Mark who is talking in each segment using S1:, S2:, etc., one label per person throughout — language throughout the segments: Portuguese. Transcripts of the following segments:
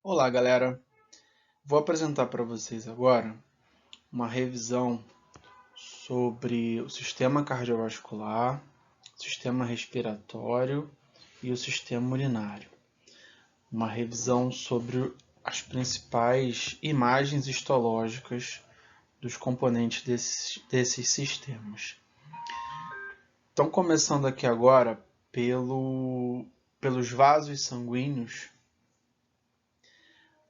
S1: Olá, galera. Vou apresentar para vocês agora uma revisão sobre o sistema cardiovascular, o sistema respiratório e o sistema urinário. Uma revisão sobre as principais imagens histológicas dos componentes desses sistemas. Então, começando aqui agora pelos vasos sanguíneos,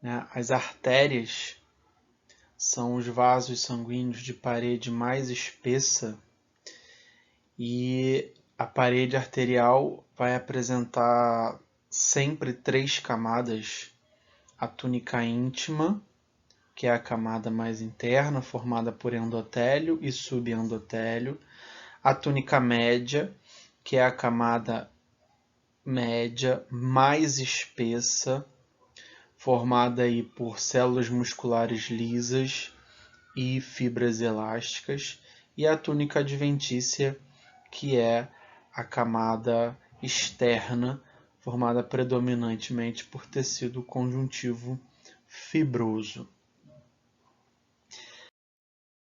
S1: né? As artérias são os vasos sanguíneos de parede mais espessa e a parede arterial vai apresentar sempre três camadas: a túnica íntima, que é a camada mais interna, formada por endotélio e subendotélio, a túnica média, que é a camada média mais espessa, formada aí por células musculares lisas e fibras elásticas, e a túnica adventícia, que é a camada externa, formada predominantemente por tecido conjuntivo fibroso.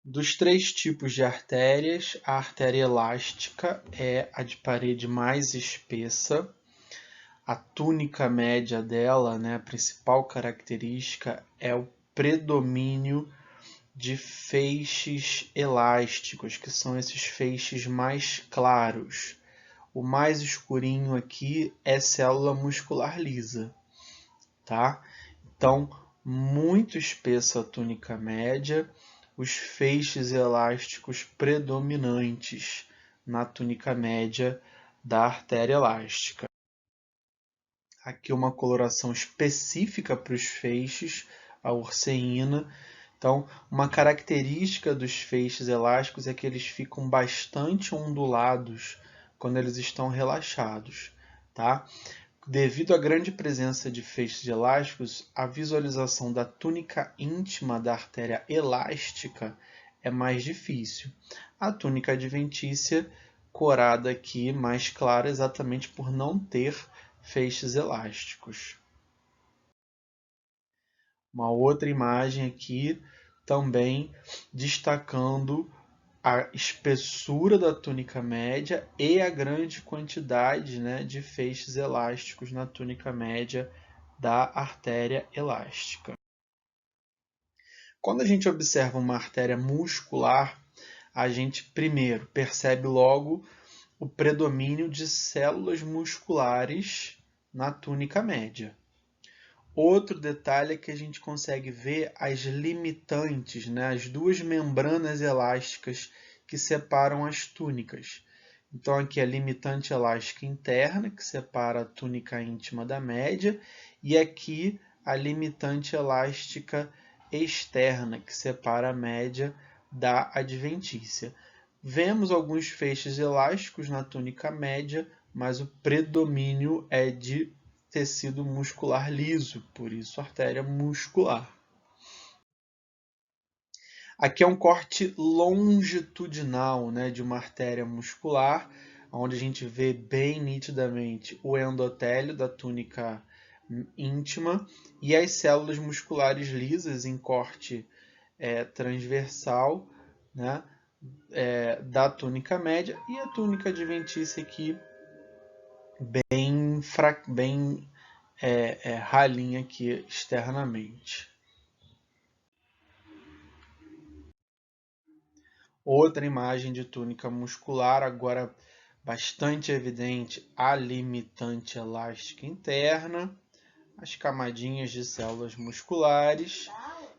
S1: Dos três tipos de artérias, a artéria elástica é a de parede mais espessa. A túnica média dela, né, a principal característica é o predomínio de feixes elásticos, que são esses feixes mais claros. O mais escurinho aqui é célula muscular lisa, tá? Então, muito espessa a túnica média, os feixes elásticos predominantes na túnica média da artéria elástica. Aqui uma coloração específica para os feixes, a urceína. Então, uma característica dos feixes elásticos é que eles ficam bastante ondulados quando eles estão relaxados, tá? Devido à grande presença de feixes elásticos, a visualização da túnica íntima da artéria elástica é mais difícil. A túnica adventícia, corada aqui, mais clara, exatamente por não ter feixes elásticos. Uma outra imagem aqui também destacando a espessura da túnica média e a grande quantidade, né, de feixes elásticos na túnica média da artéria elástica. Quando a gente observa uma artéria muscular, a gente primeiro percebe logo o predomínio de células musculares na túnica média. Outro detalhe é que a gente consegue ver as limitantes, né? As duas membranas elásticas que separam as túnicas. Então, aqui a limitante elástica interna, que separa a túnica íntima da média, e aqui a limitante elástica externa, que separa a média da adventícia. Vemos alguns feixes elásticos na túnica média, mas o predomínio é de tecido muscular liso, por isso artéria muscular. Aqui é um corte longitudinal, né, de uma artéria muscular, onde a gente vê bem nitidamente o endotélio da túnica íntima e as células musculares lisas em corte transversal, né, da túnica média, e a túnica adventícia aqui bem ralinha aqui externamente. Outra imagem de túnica muscular, agora bastante evidente a limitante elástica interna, as camadinhas de células musculares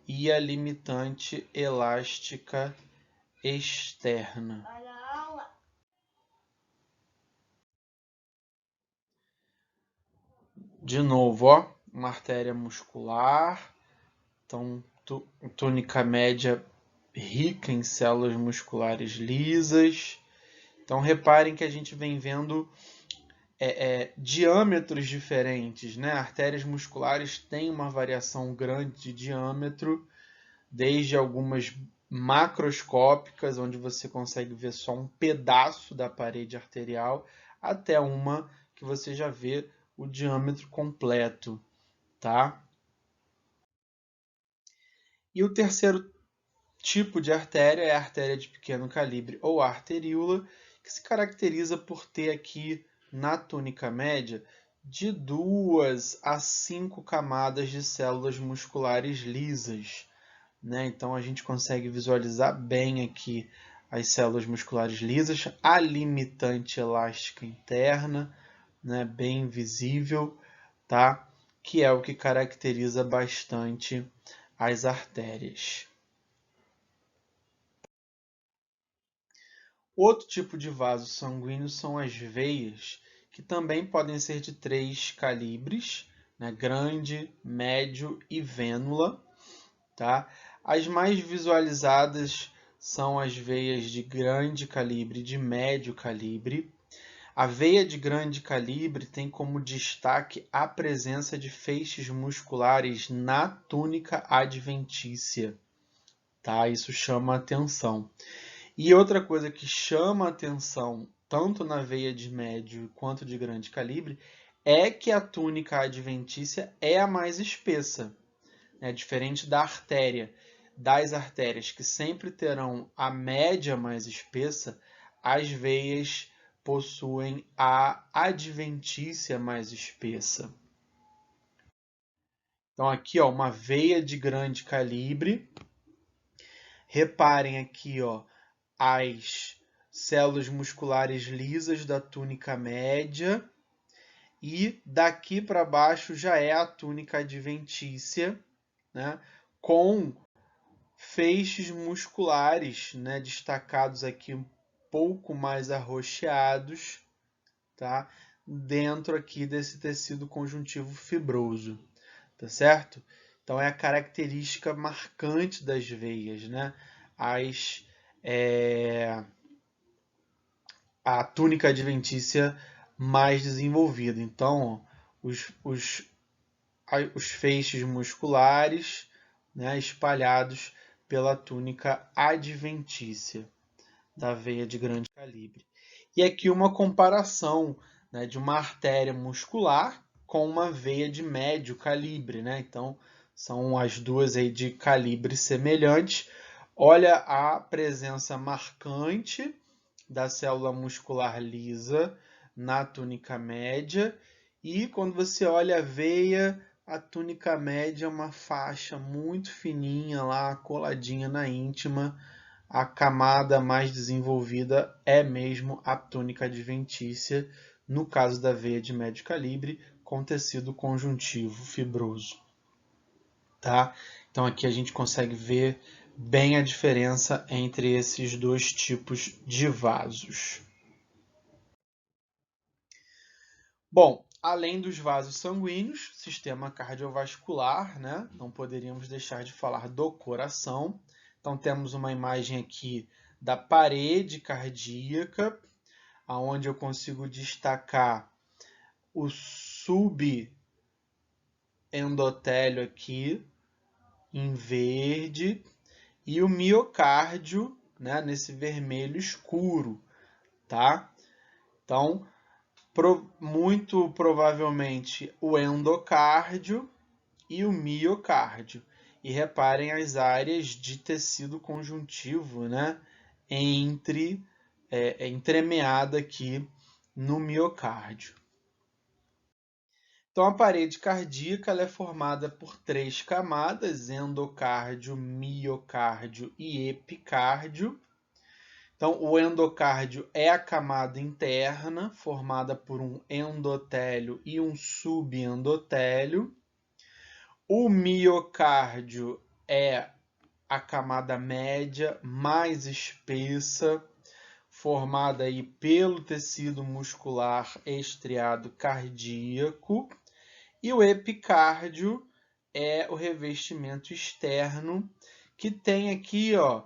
S1: e a limitante elástica externa. De novo, ó, uma artéria muscular, então túnica média rica em células musculares lisas. Então reparem que a gente vem vendo diâmetros diferentes, né? Artérias musculares têm uma variação grande de diâmetro, desde algumas macroscópicas, onde você consegue ver só um pedaço da parede arterial, até uma que você já vê o diâmetro completo, tá? E o terceiro tipo de artéria é a artéria de pequeno calibre ou arteríola, que se caracteriza por ter aqui na túnica média de 2 a 5 camadas de células musculares lisas, né? Então a gente consegue visualizar bem aqui as células musculares lisas, a limitante elástica interna, né? Bem visível, tá? Que é o que caracteriza bastante as artérias. Outro tipo de vaso sanguíneo são as veias, que também podem ser de 3 calibres, né? Grande, médio e vênula. Tá? As mais visualizadas são as veias de grande calibre e de médio calibre. A veia de grande calibre tem como destaque a presença de feixes musculares na túnica adventícia. Tá? Isso chama atenção. E outra coisa que chama atenção, tanto na veia de médio quanto de grande calibre, é que a túnica adventícia é a mais espessa, né? Diferente da artéria, das artérias que sempre terão a média mais espessa, as veias possuem a adventícia mais espessa. Então aqui, ó, uma veia de grande calibre. Reparem aqui, ó, as células musculares lisas da túnica média, e daqui para baixo já é a túnica adventícia, né, com feixes musculares, né, destacados aqui um pouco mais arroxeados, tá, dentro aqui desse tecido conjuntivo fibroso, tá certo? Então é a característica marcante das veias, né? A túnica adventícia mais desenvolvida. Então, os feixes musculares, né, espalhados pela túnica adventícia da veia de grande calibre. E aqui uma comparação, né, de uma artéria muscular com uma veia de médio calibre, né? Então, são as duas aí de calibre semelhante. Olha a presença marcante da célula muscular lisa na túnica média, e quando você olha a veia, a túnica média é uma faixa muito fininha lá, coladinha na íntima. A camada mais desenvolvida é mesmo a túnica adventícia, no caso da veia de médio calibre, com tecido conjuntivo fibroso. Tá? Então aqui a gente consegue ver bem a diferença entre esses dois tipos de vasos. Bom, além dos vasos sanguíneos, sistema cardiovascular, né? Não poderíamos deixar de falar do coração. Então temos uma imagem aqui da parede cardíaca, onde eu consigo destacar o subendotélio aqui em verde e o miocárdio, né, nesse vermelho escuro, tá? Então, muito provavelmente o endocárdio e o miocárdio. E reparem as áreas de tecido conjuntivo, né, entremeada aqui no miocárdio. Então, a parede cardíaca ela é formada por 3 camadas: endocárdio, miocárdio e epicárdio. Então, o endocárdio é a camada interna, formada por um endotélio e um subendotélio. O miocárdio é a camada média mais espessa, formada aí pelo tecido muscular estriado cardíaco. E o epicárdio é o revestimento externo, que tem aqui, ó,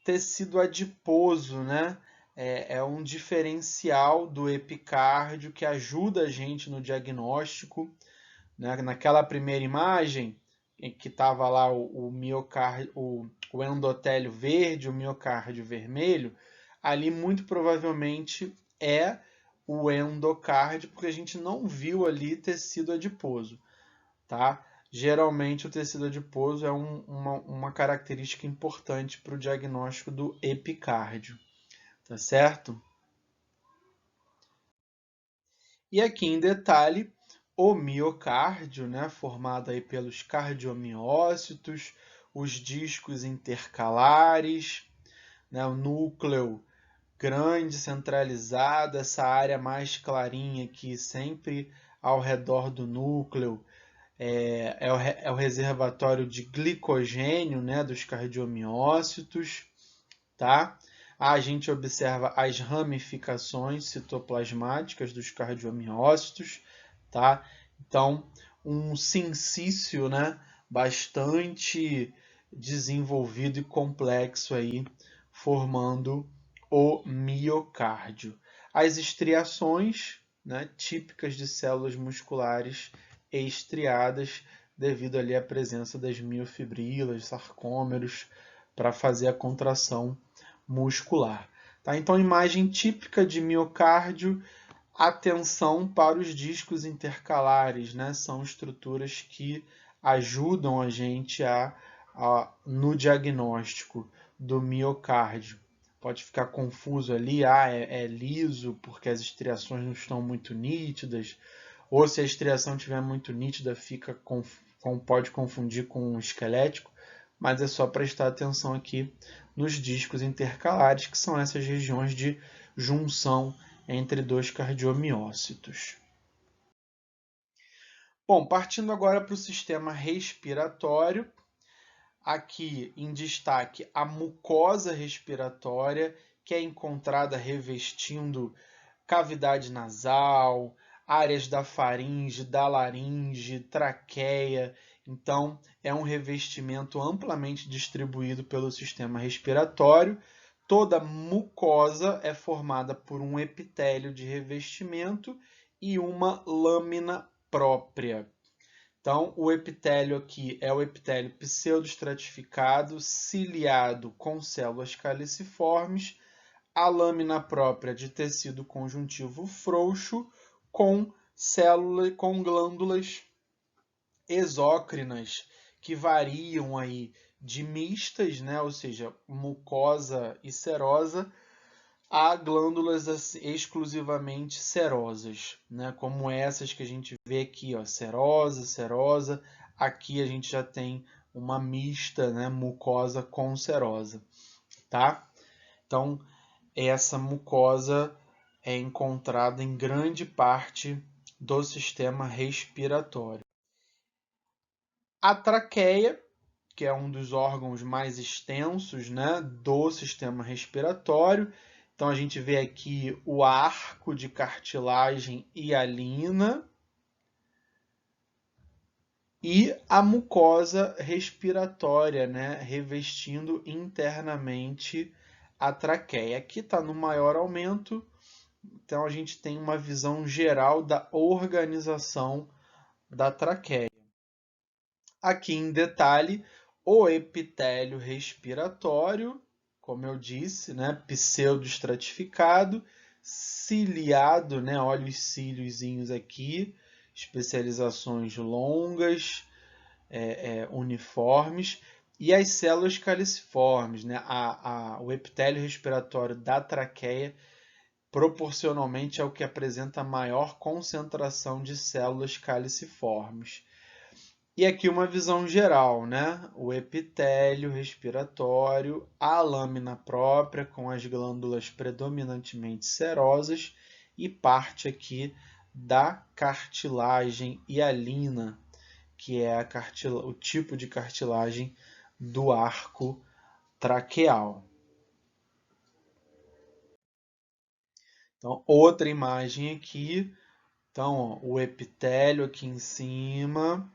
S1: tecido adiposo, né? É um diferencial do epicárdio que ajuda a gente no diagnóstico, né? Naquela primeira imagem, em que estava lá o miocárdio, o endotélio verde, o miocárdio vermelho, ali muito provavelmente é o endocárdio, porque a gente não viu ali tecido adiposo, tá? geralmente o tecido adiposo é uma característica importante para o diagnóstico do epicárdio, tá certo? E aqui em detalhe, o miocárdio, né, formado aí pelos cardiomiócitos, os discos intercalares, né, o núcleo grande, centralizado, essa área mais clarinha aqui, sempre ao redor do núcleo, é o reservatório de glicogênio, né, dos cardiomiócitos, tá? A gente observa as ramificações citoplasmáticas dos cardiomiócitos, tá? Então, um sincício, né, bastante desenvolvido e complexo aí, formando o miocárdio. As estriações, né, típicas de células musculares estriadas, devido ali à presença das miofibrilas, sarcômeros, para fazer a contração muscular. Tá? Então, imagem típica de miocárdio, atenção para os discos intercalares, né? São estruturas que ajudam a gente no diagnóstico do miocárdio. Pode ficar confuso ali, é liso porque as estriações não estão muito nítidas, ou se a estriação estiver muito nítida, pode confundir com um esquelético, mas é só prestar atenção aqui nos discos intercalares, que são essas regiões de junção entre dois cardiomiócitos. Bom, partindo agora para o sistema respiratório, aqui em destaque a mucosa respiratória, que é encontrada revestindo cavidade nasal, áreas da faringe, da laringe, traqueia. Então, é um revestimento amplamente distribuído pelo sistema respiratório. Toda mucosa é formada por um epitélio de revestimento e uma lâmina própria. Então, o epitélio aqui é o epitélio pseudoestratificado, ciliado com células caliciformes, a lâmina própria de tecido conjuntivo frouxo com glândulas exócrinas que variam aí de mistas, né, ou seja, mucosa e serosa, a glândulas exclusivamente serosas, né, como essas que a gente vê aqui, ó, serosa, serosa. Aqui a gente já tem uma mista, né, mucosa com serosa, tá? Então, essa mucosa é encontrada em grande parte do sistema respiratório. A traqueia, que é um dos órgãos mais extensos, né, do sistema respiratório. Então, a gente vê aqui o arco de cartilagem hialina e a mucosa respiratória, né, revestindo internamente a traqueia. Aqui está no maior aumento. Então, a gente tem uma visão geral da organização da traqueia. Aqui em detalhe, o epitélio respiratório, como eu disse, né, pseudoestratificado, ciliado, né, olha os cíliozinhos aqui, especializações longas, uniformes, e as células caliciformes, né, o epitélio respiratório da traqueia proporcionalmente é o que apresenta maior concentração de células caliciformes. E aqui uma visão geral, né? O epitélio respiratório, a lâmina própria com as glândulas predominantemente serosas e parte aqui da cartilagem hialina, que é o tipo de cartilagem do arco traqueal. Então, outra imagem aqui. Então, ó, o epitélio aqui em cima,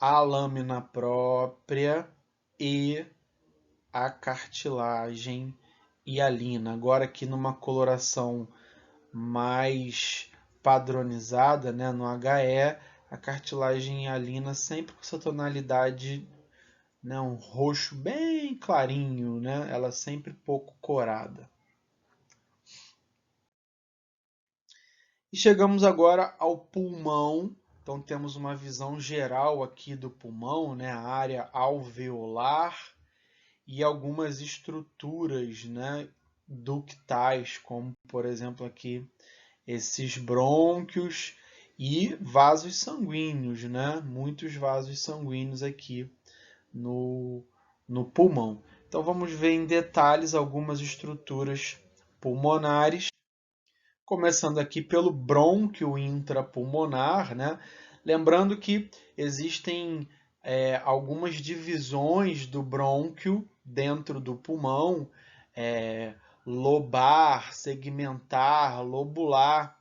S1: a lâmina própria e a cartilagem hialina. Agora aqui numa coloração mais padronizada, né, no HE, a cartilagem hialina sempre com essa tonalidade, né, um roxo bem clarinho, né, ela sempre pouco corada. E chegamos agora ao pulmão, Então, temos uma visão geral aqui do pulmão, né? A área alveolar e algumas estruturas, né? Ductais, como, por exemplo, aqui esses brônquios e vasos sanguíneos, né? Muitos vasos sanguíneos aqui no pulmão. Então, vamos ver em detalhes algumas estruturas pulmonares, começando aqui pelo brônquio intrapulmonar, né? Lembrando que existem algumas divisões do brônquio dentro do pulmão, lobar, segmentar, lobular,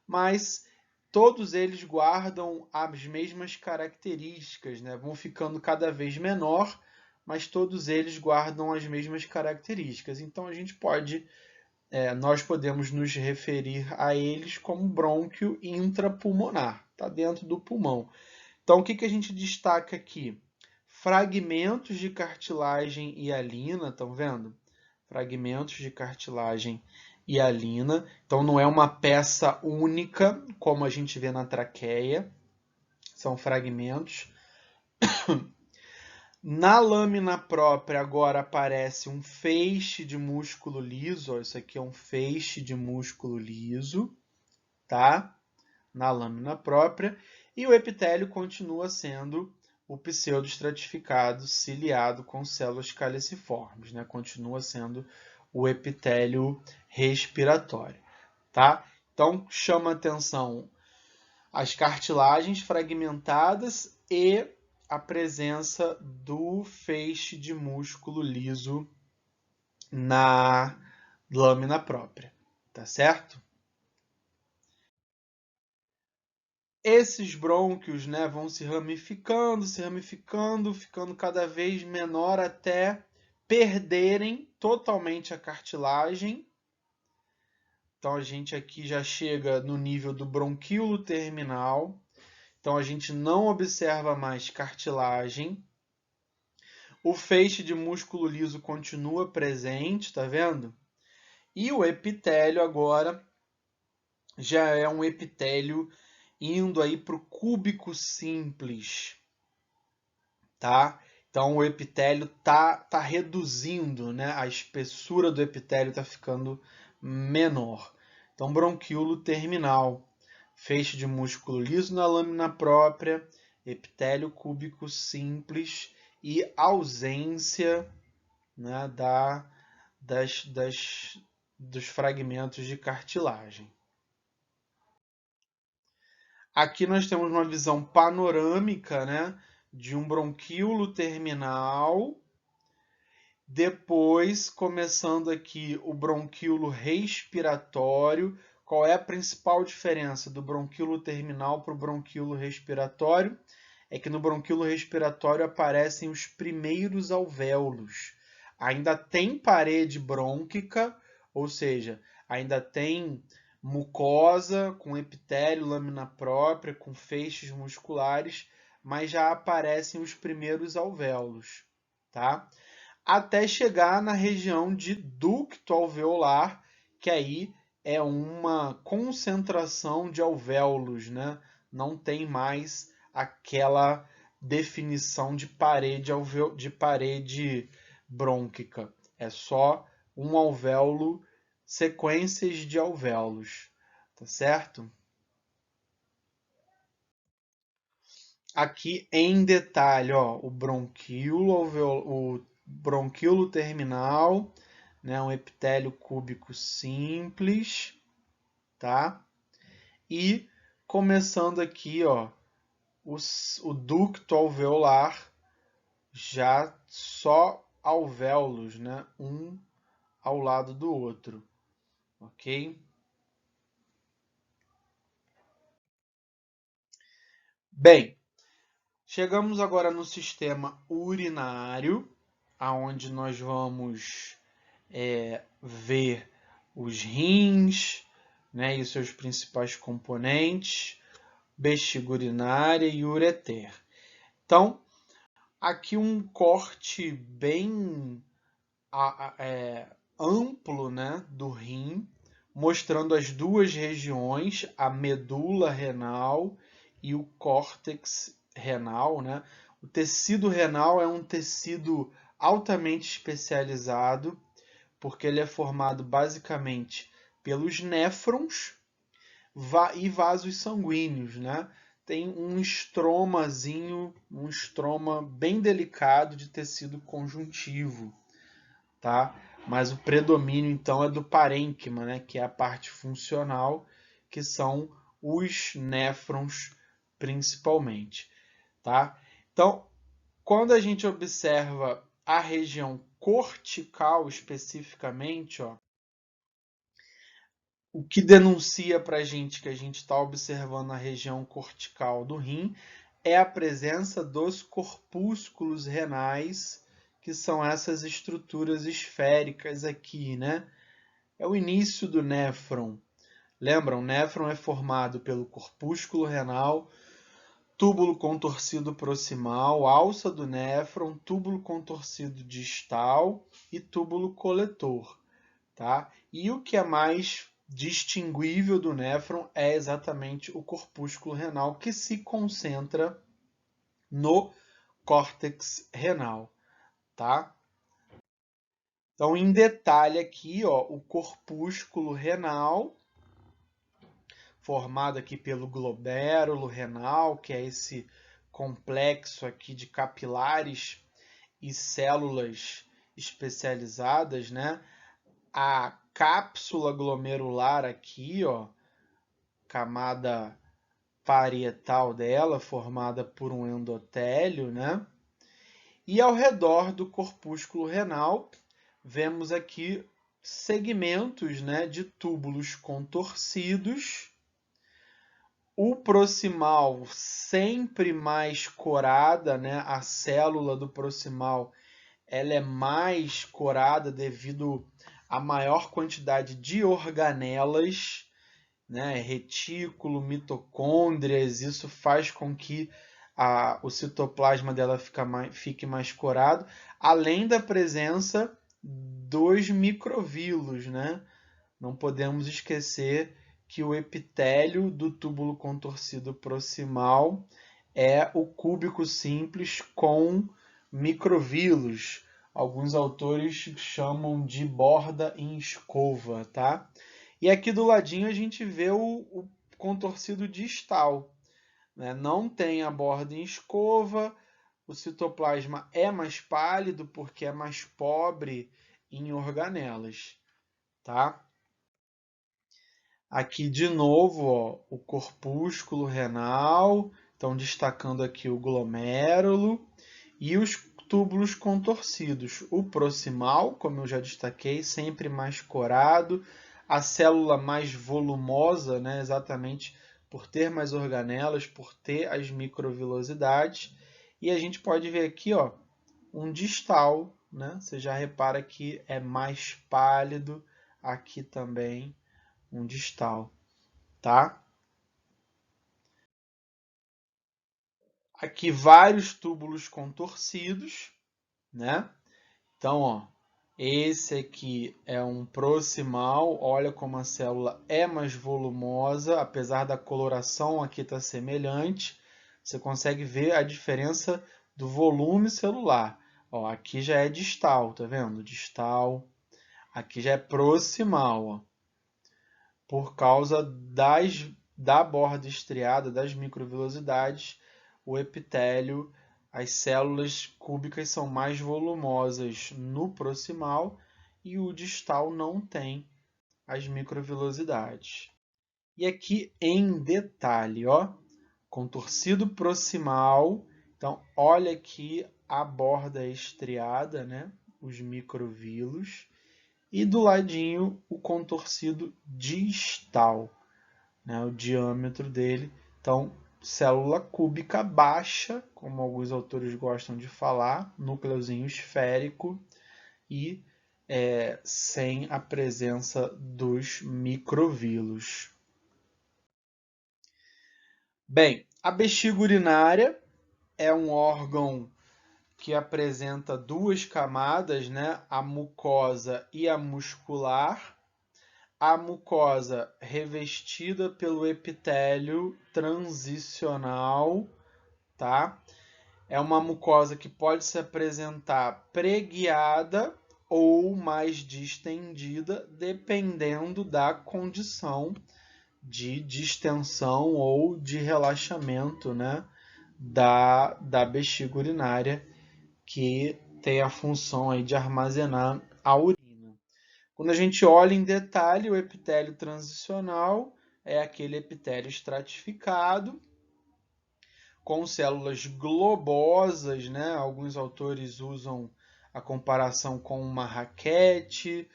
S1: mas todos eles guardam as mesmas características, né? Vão ficando cada vez menor, mas todos eles guardam as mesmas características. Então a gente nós podemos nos referir a eles como brônquio intrapulmonar, está dentro do pulmão. Então o que a gente destaca aqui? Fragmentos de cartilagem hialina, estão vendo? Fragmentos de cartilagem hialina. Então não é uma peça única, como a gente vê na traqueia. São fragmentos. Na lâmina própria agora aparece um feixe de músculo liso. Ó, isso aqui é um feixe de músculo liso, tá? Na lâmina própria. E o epitélio continua sendo o pseudoestratificado ciliado com células caliciformes, né? Continua sendo o epitélio respiratório, tá? Então, chama atenção as cartilagens fragmentadas e a presença do feixe de músculo liso na lâmina própria, tá certo? Esses brônquios, né, vão se ramificando, ficando cada vez menor até perderem totalmente a cartilagem. Então a gente aqui já chega no nível do bronquíolo terminal. Então a gente não observa mais cartilagem. O feixe de músculo liso continua presente, tá vendo? E o epitélio agora já é um epitélio indo aí para o cúbico simples, tá? Então o epitélio tá reduzindo, né? A espessura do epitélio está ficando menor. Então bronquíolo terminal, feixe de músculo liso na lâmina própria, epitélio cúbico simples e ausência, né, dos fragmentos de cartilagem. Aqui nós temos uma visão panorâmica, né, de um bronquíolo terminal. Depois, começando aqui o bronquíolo respiratório. Qual é a principal diferença do bronquíolo terminal para o bronquíolo respiratório? É que no bronquíolo respiratório aparecem os primeiros alvéolos. Ainda tem parede brônquica, ou seja, ainda tem mucosa com epitélio, lâmina própria, com feixes musculares, mas já aparecem os primeiros alvéolos, tá? Até chegar na região de ducto alveolar, que aí é uma concentração de alvéolos, né? Não tem mais aquela definição de parede brônquica. É só um alvéolo, sequências de alvéolos, tá certo? Aqui em detalhe, ó, o bronquíolo terminal, né, um epitélio cúbico simples, tá? E começando aqui, ó, o ducto alveolar, já só alvéolos, né, um ao lado do outro, ok? Bem, chegamos agora no sistema urinário, aonde nós vamos ver os rins, né, e seus principais componentes, bexiga urinária e ureter. Então, aqui um corte bem amplo, né, do rim, mostrando as duas regiões, a medula renal e o córtex renal, né? O tecido renal é um tecido altamente especializado, porque ele é formado basicamente pelos néfrons e vasos sanguíneos, né? Tem um estromazinho, um estroma bem delicado de tecido conjuntivo, tá? Mas o predomínio então é do parênquima, né? Que é a parte funcional, que são os néfrons principalmente, tá? Então, quando a gente observa a região cortical especificamente, ó, o que denuncia para a gente que a gente está observando a região cortical do rim é a presença dos corpúsculos renais, que são essas estruturas esféricas aqui, né? É o início do néfron. Lembra, o néfron é formado pelo corpúsculo renal, túbulo contorcido proximal, alça do néfron, túbulo contorcido distal e túbulo coletor, tá? E o que é mais distinguível do néfron é exatamente o corpúsculo renal que se concentra no córtex renal, tá? Então, em detalhe aqui, ó, o corpúsculo renal, formado aqui pelo glomérulo renal, que é esse complexo aqui de capilares e células especializadas, né? A cápsula glomerular aqui, ó, camada parietal dela, formada por um endotélio, né? E ao redor do corpúsculo renal, vemos aqui segmentos, né, de túbulos contorcidos. O proximal sempre mais corada, né? A célula do proximal ela é mais corada devido à maior quantidade de organelas, né? Retículo, mitocôndrias, isso faz com que o citoplasma dela fique mais corado, além da presença dos microvílulos, né? Não podemos esquecer que o epitélio do túbulo contorcido proximal é o cúbico simples com microvílulos. Alguns autores chamam de borda em escova, tá? E aqui do ladinho a gente vê o contorcido distal, né? Não tem a borda em escova, o citoplasma é mais pálido porque é mais pobre em organelas, tá? Aqui de novo, ó, o corpúsculo renal, então destacando aqui o glomérulo e os túbulos contorcidos. O proximal, como eu já destaquei, sempre mais corado, a célula mais volumosa, né, exatamente por ter mais organelas, por ter as microvilosidades. E a gente pode ver aqui, ó, um distal, né? Você já repara que é mais pálido aqui também um distal, tá? Aqui vários túbulos contorcidos, né? Então, ó, esse aqui é um proximal, olha como a célula é mais volumosa, apesar da coloração aqui estar semelhante, você consegue ver a diferença do volume celular. Ó, aqui já é distal, tá vendo? Distal. Aqui já é proximal, ó, por causa da borda estriada, das microvilosidades, o epitélio, as células cúbicas são mais volumosas no proximal e o distal não tem as microvilosidades. E aqui em detalhe, ó, contorcido proximal, então olha aqui a borda estriada, né? Os microvilos e do ladinho o contorcido distal, né, o diâmetro dele. Então, célula cúbica baixa, como alguns autores gostam de falar, núcleozinho esférico e sem a presença dos microvílulos. Bem, a bexiga urinária é um órgão que apresenta duas camadas, né? A mucosa e a muscular. a mucosa revestida pelo epitélio transicional, tá? É uma mucosa que pode se apresentar preguiada ou mais distendida, dependendo da condição de distensão ou de relaxamento, né, da bexiga urinária, que tem a função aí de armazenar a urina. Quando a gente olha em detalhe, o epitélio transicional é aquele epitélio estratificado, com células globosas, né? Alguns autores usam a comparação com uma raquete.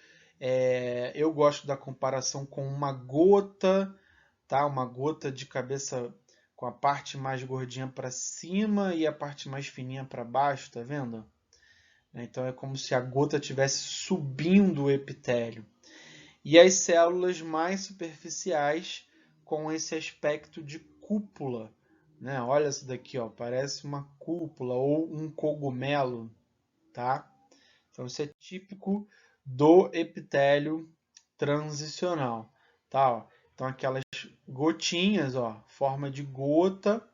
S1: Eu gosto da comparação com uma gota, tá? Uma gota de cabeça com a parte mais gordinha para cima e a parte mais fininha para baixo, tá vendo? Então é como se a gota estivesse subindo o epitélio. E as células mais superficiais com esse aspecto de cúpula, né? Olha isso daqui, ó, parece uma cúpula ou um cogumelo, tá? Então isso é típico do epitélio transicional, tá? Ó. Então aquelas gotinhas, ó, forma de gota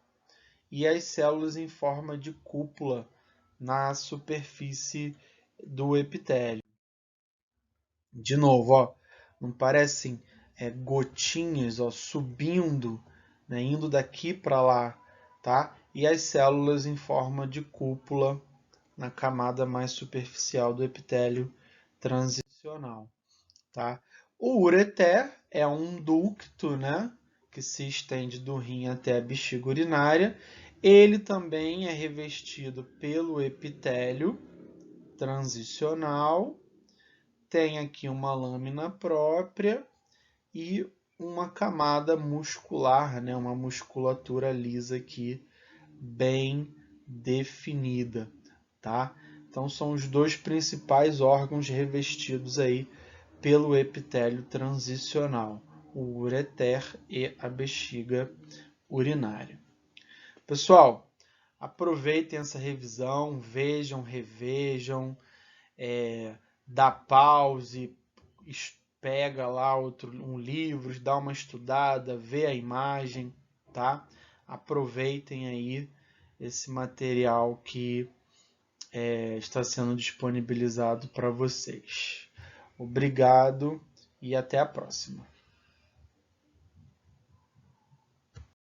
S1: e as células em forma de cúpula na superfície do epitélio. De novo, ó, não parecem gotinhas, ó, subindo, né, indo daqui para lá, tá? E as células em forma de cúpula na camada mais superficial do epitélio transicional, tá? O ureter é um ducto, né, que se estende do rim até a bexiga urinária. Ele também é revestido pelo epitélio transicional. Tem aqui uma lâmina própria e uma camada muscular, né, uma musculatura lisa aqui bem definida, tá? Então são os dois principais órgãos revestidos aí pelo epitélio transicional, o ureter e a bexiga urinária. Pessoal, aproveitem essa revisão, vejam, revejam, dá pause, pega lá um livro, dá uma estudada, vê a imagem, tá? Aproveitem aí esse material que está sendo disponibilizado para vocês. Obrigado e até a próxima.